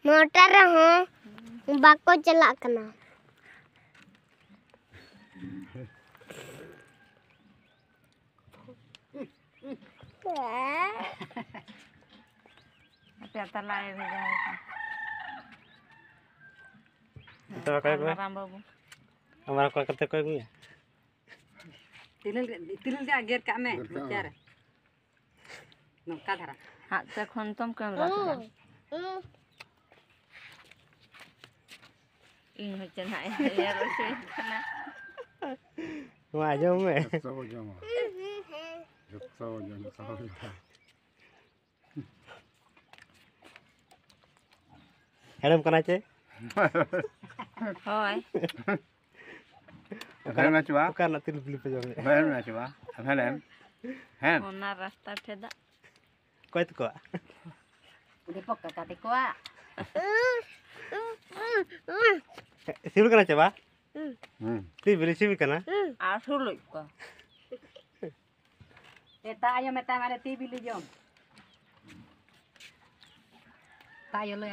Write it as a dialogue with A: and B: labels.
A: motor हूँ बाको चला करना
B: प्याता लाए भेजा है
C: तो काय को
B: राम बाबू
C: हमारा को करते कोई भी
B: तिल जा गेर का में बेचारे नौका धरा हाथ से खंतम कर रहा इन हो चना यार से खाना
C: वहां जाओ मैं
D: सब जमा
C: हेडम करना चाहिए
B: होय
D: हेडम चुआ
C: करना तिल बिल पे जाओ
D: हेडम चुआ हेडम हैं
B: ओना रास्ता फेदा
C: कोई तो को
B: दीपक का काटे कोआ
C: सिविल करना चाहिए बा ती बिल सिविल करना
B: आठो लोग को एता आयो में तामारे ती बिली जो तायो लो